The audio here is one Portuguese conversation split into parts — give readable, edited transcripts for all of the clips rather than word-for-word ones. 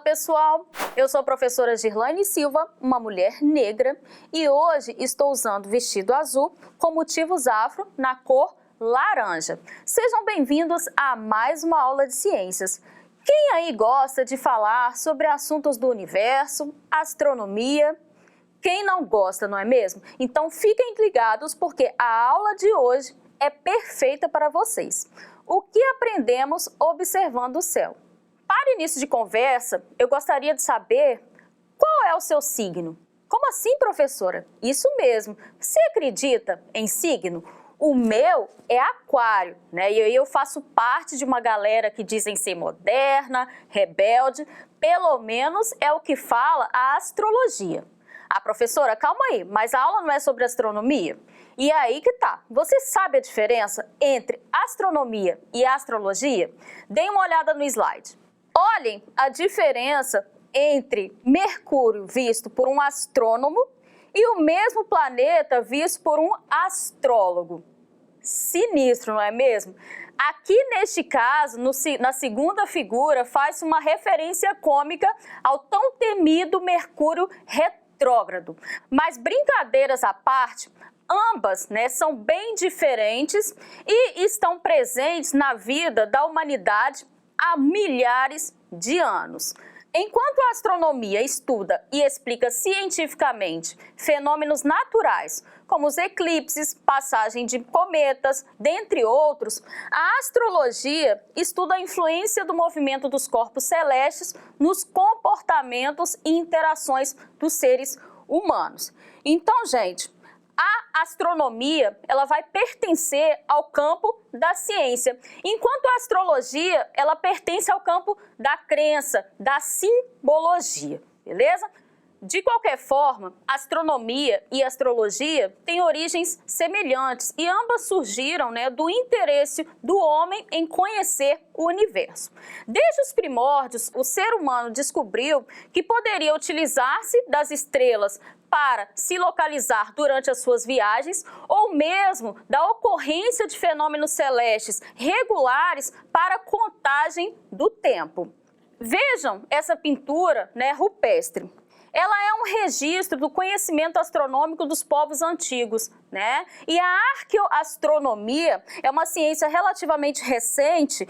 Fala pessoal, eu sou a professora Girlane Silva, uma mulher negra, e hoje estou usando vestido azul com motivos afro na cor laranja. Sejam bem-vindos a mais uma aula de ciências. Quem aí gosta de falar sobre assuntos do universo, astronomia? Quem não gosta, não é mesmo? Então fiquem ligados porque a aula de hoje é perfeita para vocês. O que aprendemos observando o céu? Para início de conversa, eu gostaria de saber qual é o seu signo. Como assim, professora? Isso mesmo. Você acredita em signo? O meu é aquário, né? E eu faço parte de uma galera que dizem ser moderna, rebelde, pelo menos é o que fala a astrologia. Ah, professora, calma aí, mas a aula não é sobre astronomia? E aí que tá. Você sabe a diferença entre astronomia e astrologia? Dê uma olhada no slide. Olhem a diferença entre Mercúrio visto por um astrônomo e o mesmo planeta visto por um astrólogo. Sinistro, não é mesmo? Aqui neste caso, na segunda figura, faz uma referência cômica ao tão temido Mercúrio retrógrado. Mas brincadeiras à parte, ambas, são bem diferentes e estão presentes na vida da humanidade há milhares de anos. Enquanto a astronomia estuda e explica cientificamente fenômenos naturais, como os eclipses, passagem de cometas, dentre outros, a astrologia estuda a influência do movimento dos corpos celestes nos comportamentos e interações dos seres humanos. Então, gente, a astronomia, ela vai pertencer ao campo da ciência, enquanto a astrologia, ela pertence ao campo da crença, da simbologia, beleza? De qualquer forma, astronomia e astrologia têm origens semelhantes e ambas surgiram, do interesse do homem em conhecer o universo. Desde os primórdios, o ser humano descobriu que poderia utilizar-se das estrelas para se localizar durante as suas viagens ou mesmo da ocorrência de fenômenos celestes regulares para a contagem do tempo. Vejam essa pintura, rupestre. Ela é um registro do conhecimento astronômico dos povos antigos, E a arqueoastronomia é uma ciência relativamente recente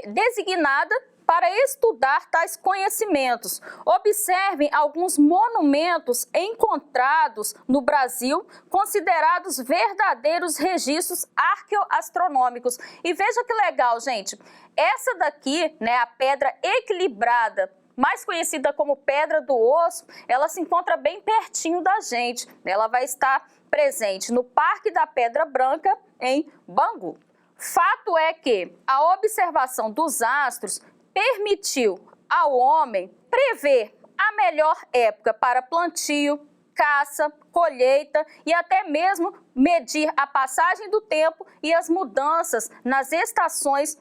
designada para estudar tais conhecimentos. Observem alguns monumentos encontrados no Brasil, considerados verdadeiros registros arqueoastronômicos. E veja que legal, gente. Essa daqui, a pedra equilibrada, mais conhecida como Pedra do Osso, ela se encontra bem pertinho da gente. Ela vai estar presente no Parque da Pedra Branca, em Bangu. Fato é que a observação dos astros permitiu ao homem prever a melhor época para plantio, caça, colheita e até mesmo medir a passagem do tempo e as mudanças nas estações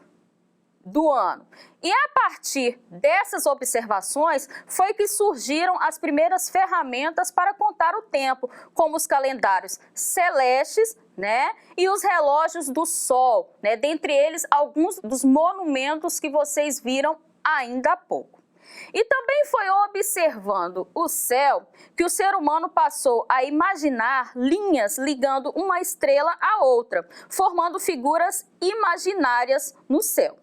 do ano. E a partir dessas observações foi que surgiram as primeiras ferramentas para contar o tempo, como os calendários celestes, e os relógios do sol, dentre eles alguns dos monumentos que vocês viram ainda há pouco. E também foi observando o céu que o ser humano passou a imaginar linhas ligando uma estrela à outra, formando figuras imaginárias no céu.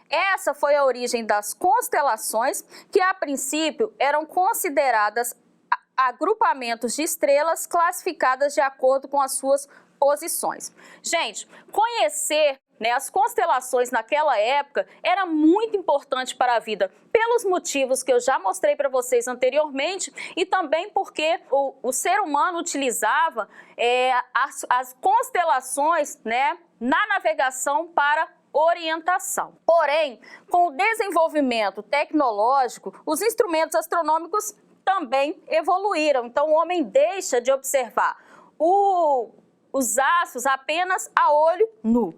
Essa foi a origem das constelações, que a princípio eram consideradas agrupamentos de estrelas classificadas de acordo com as suas posições. Gente, conhecer as constelações naquela época era muito importante para a vida, pelos motivos que eu já mostrei para vocês anteriormente e também porque o ser humano utilizava as constelações na navegação para orientação. Porém, com o desenvolvimento tecnológico, os instrumentos astronômicos também evoluíram. Então, o homem deixa de observar os astros apenas a olho nu,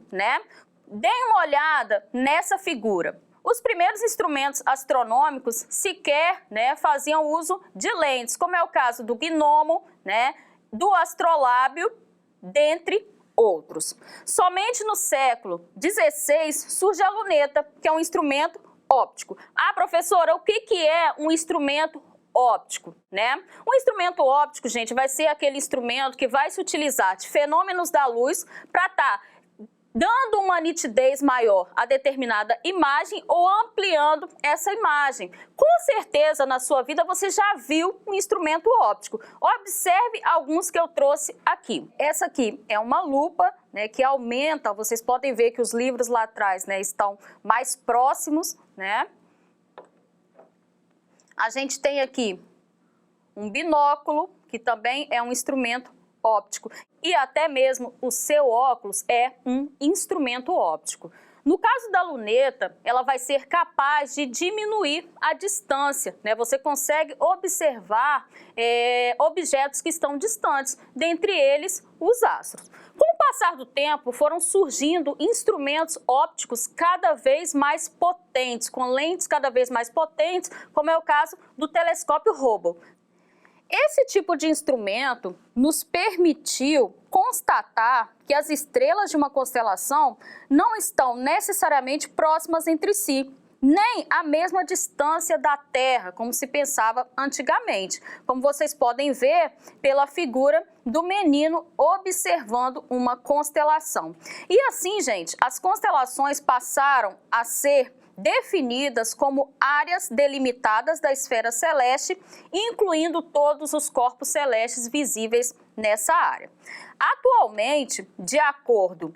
Deem uma olhada nessa figura. Os primeiros instrumentos astronômicos sequer faziam uso de lentes, como é o caso do gnomo, do astrolábio, dentre outros. Somente no século XVI surge a luneta, que é um instrumento óptico. Ah, professora, o que é um instrumento óptico, né? Um instrumento óptico, gente, vai ser aquele instrumento que vai se utilizar de fenômenos da luz para estar dando uma nitidez maior a determinada imagem ou ampliando essa imagem. Com certeza, na sua vida, você já viu um instrumento óptico. Observe alguns que eu trouxe aqui. Essa aqui é uma lupa, né, que aumenta, vocês podem ver que os livros lá atrás, né, estão mais próximos, né? A gente tem aqui um binóculo, que também é um instrumento óptico. E até mesmo o seu óculos é um instrumento óptico. No caso da luneta, ela vai ser capaz de diminuir a distância, né? Você consegue observar objetos que estão distantes, dentre eles os astros. Com o passar do tempo, foram surgindo instrumentos ópticos cada vez mais potentes, com lentes cada vez mais potentes, como é o caso do telescópio Hubble. Esse tipo de instrumento nos permitiu constatar que as estrelas de uma constelação não estão necessariamente próximas entre si, nem à mesma distância da Terra, como se pensava antigamente, como vocês podem ver pela figura do menino observando uma constelação. E assim, gente, as constelações passaram a ser definidas como áreas delimitadas da esfera celeste, incluindo todos os corpos celestes visíveis nessa área. Atualmente, de acordo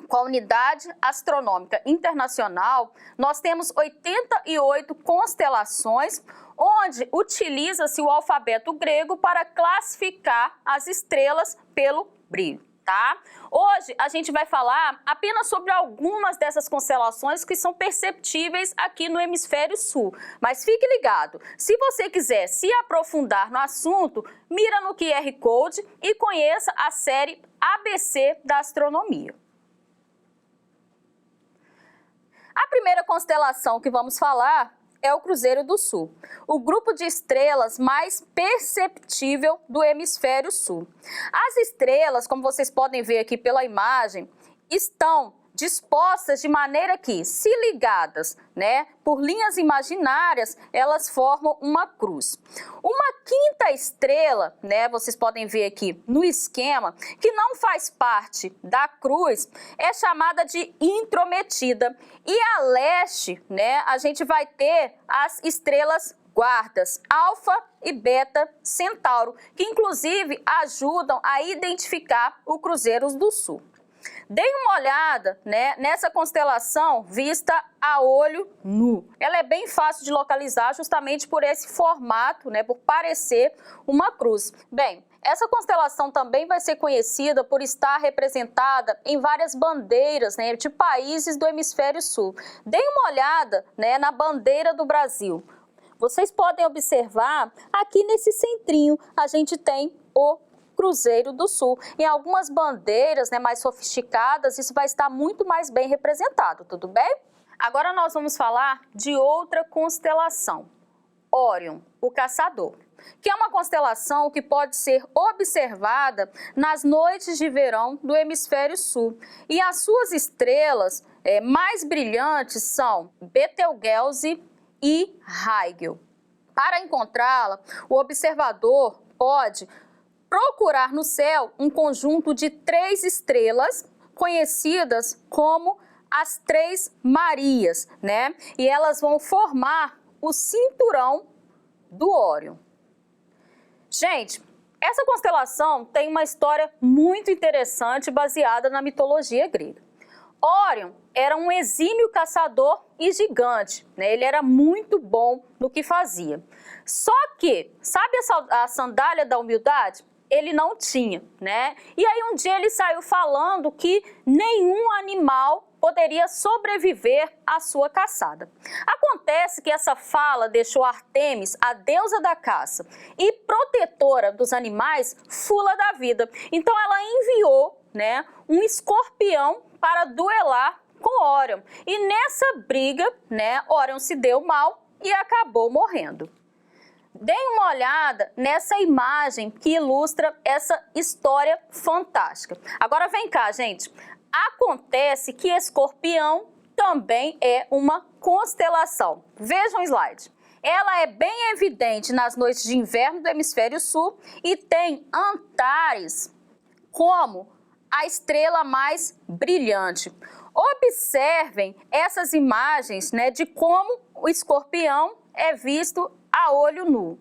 com a Unidade Astronômica Internacional, nós temos 88 constelações, onde utiliza-se o alfabeto grego para classificar as estrelas pelo brilho. Tá? Hoje a gente vai falar apenas sobre algumas dessas constelações que são perceptíveis aqui no hemisfério sul. Mas fique ligado, se você quiser se aprofundar no assunto, mira no QR Code e conheça a série ABC da astronomia. A primeira constelação que vamos falar é o Cruzeiro do Sul, o grupo de estrelas mais perceptível do hemisfério sul. As estrelas, como vocês podem ver aqui pela imagem, estão dispostas de maneira que, se ligadas, né, por linhas imaginárias, elas formam uma cruz. Uma quinta estrela, né, vocês podem ver aqui no esquema, que não faz parte da cruz, é chamada de intrometida. E a leste, né, a gente vai ter as estrelas guardas, Alfa e Beta Centauro, que inclusive ajudam a identificar o Cruzeiro do Sul. Dê uma olhada, né, nessa constelação vista a olho nu. Ela é bem fácil de localizar justamente por esse formato, né, por parecer uma cruz. Bem, essa constelação também vai ser conhecida por estar representada em várias bandeiras, né, de países do hemisfério sul. Dê uma olhada, né, na bandeira do Brasil. Vocês podem observar aqui nesse centrinho a gente tem o Cruzeiro do Sul. Em algumas bandeiras, né, mais sofisticadas, isso vai estar muito mais bem representado, tudo bem? Agora nós vamos falar de outra constelação, Órion, o Caçador, que é uma constelação que pode ser observada nas noites de verão do hemisfério sul. E as suas estrelas mais brilhantes são Betelgeuse e Rigel. Para encontrá-la, o observador pode procurar no céu um conjunto de 3 estrelas conhecidas como as 3 Marias, né? E elas vão formar o cinturão do Órion. Gente, essa constelação tem uma história muito interessante baseada na mitologia grega. Órion era um exímio caçador e gigante, né? Ele era muito bom no que fazia. Só que, sabe a sandália da humildade? Ele não tinha, né? E aí um dia ele saiu falando que nenhum animal poderia sobreviver à sua caçada. Acontece que essa fala deixou Ártemis, a deusa da caça e protetora dos animais, fula da vida. Então ela enviou, né, um escorpião para duelar com Órion. E nessa briga, né, Órion se deu mal e acabou morrendo. Deem uma olhada nessa imagem que ilustra essa história fantástica. Agora vem cá, gente. Acontece que Escorpião também é uma constelação. Vejam o slide. Ela é bem evidente nas noites de inverno do hemisfério sul e tem Antares como a estrela mais brilhante. Observem essas imagens, né, de como o escorpião é visto a olho nu.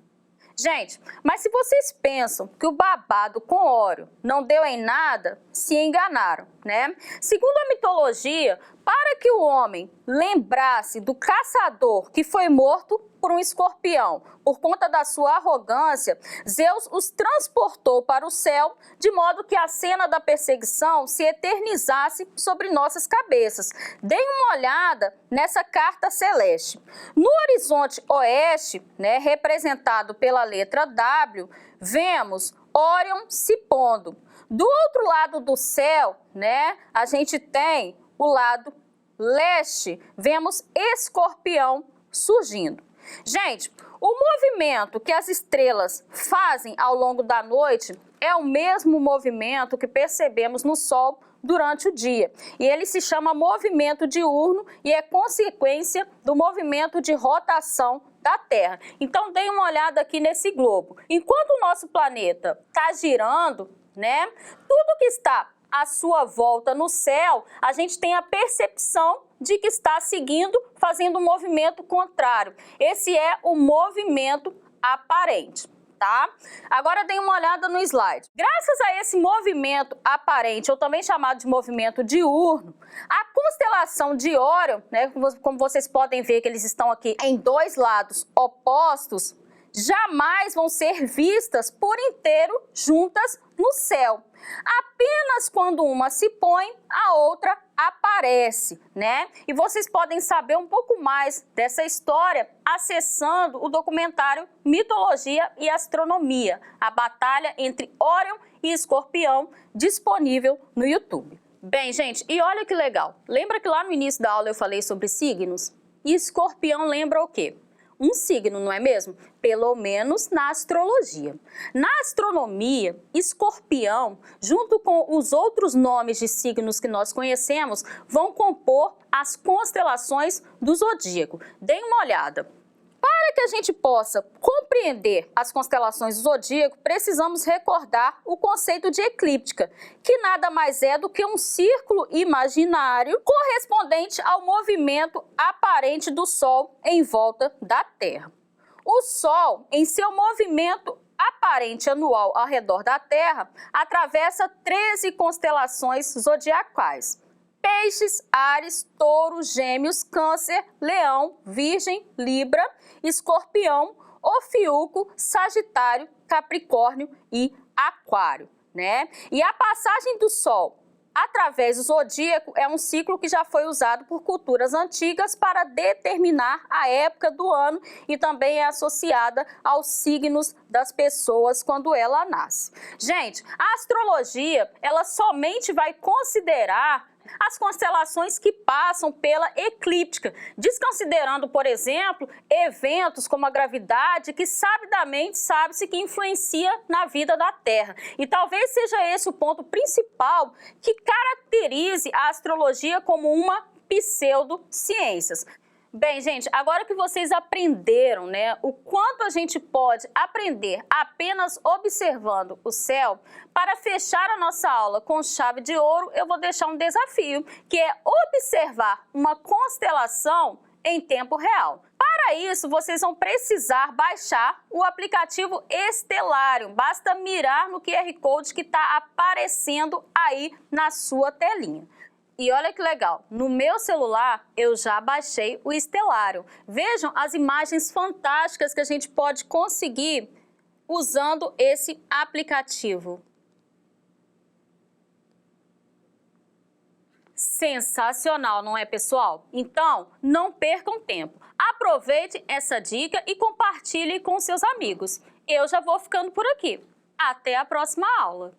Gente, mas se vocês pensam que o babado com Órion não deu em nada, se enganaram, né? Segundo a mitologia, para que o homem lembrasse do caçador que foi morto por um escorpião por conta da sua arrogância, Zeus os transportou para o céu, de modo que a cena da perseguição se eternizasse sobre nossas cabeças. Deem uma olhada nessa carta celeste. No horizonte oeste, né, representado pela letra W, vemos Órion se pondo. Do outro lado do céu, né, a gente tem o lado leste, vemos Escorpião surgindo. Gente, o movimento que as estrelas fazem ao longo da noite é o mesmo movimento que percebemos no Sol durante o dia. E ele se chama movimento diurno e é consequência do movimento de rotação da Terra. Então, deem uma olhada aqui nesse globo. Enquanto o nosso planeta está girando, né, tudo que está à sua volta no céu, a gente tem a percepção de que está seguindo, fazendo um movimento contrário. Esse é o movimento aparente, tá? Agora dê uma olhada no slide. Graças a esse movimento aparente, ou também chamado de movimento diurno, a constelação de Órion, né, como vocês podem ver que eles estão aqui em dois lados opostos, jamais vão ser vistas por inteiro juntas no céu. Apenas quando uma se põe, a outra aparece, né? E vocês podem saber um pouco mais dessa história acessando o documentário Mitologia e Astronomia, a batalha entre Órion e Escorpião, disponível no YouTube. Bem, gente, e olha que legal. Lembra que lá no início da aula eu falei sobre signos? E Escorpião lembra o quê? Um signo, não é mesmo? Pelo menos na astrologia. Na astronomia, Escorpião, junto com os outros nomes de signos que nós conhecemos, vão compor as constelações do zodíaco. Deem uma olhada. Para que a gente possa compreender as constelações do zodíaco, precisamos recordar o conceito de eclíptica, que nada mais é do que um círculo imaginário correspondente ao movimento aparente do Sol em volta da Terra. O Sol, em seu movimento aparente anual ao redor da Terra, atravessa 13 constelações zodiacais: Peixes, Áries, Touro, Gêmeos, Câncer, Leão, Virgem, Libra, Escorpião, Ofiuco, Sagitário, Capricórnio e Aquário, né? E a passagem do Sol através do zodíaco é um ciclo que já foi usado por culturas antigas para determinar a época do ano e também é associada aos signos das pessoas quando ela nasce. Gente, a astrologia, ela somente vai considerar as constelações que passam pela eclíptica, desconsiderando, por exemplo, eventos como a gravidade, que sabidamente sabe-se que influencia na vida da Terra. E talvez seja esse o ponto principal que caracterize a astrologia como uma pseudociências. Bem, gente, agora que vocês aprenderam, né, o quanto a gente pode aprender apenas observando o céu, para fechar a nossa aula com chave de ouro, eu vou deixar um desafio, que é observar uma constelação em tempo real. Para isso, vocês vão precisar baixar o aplicativo Estelário. Basta mirar no QR Code que está aparecendo aí na sua telinha. E olha que legal, no meu celular eu já baixei o Estelário. Vejam as imagens fantásticas que a gente pode conseguir usando esse aplicativo. Sensacional, não é, pessoal? Então, não percam tempo. Aproveite essa dica e compartilhe com seus amigos. Eu já vou ficando por aqui. Até a próxima aula!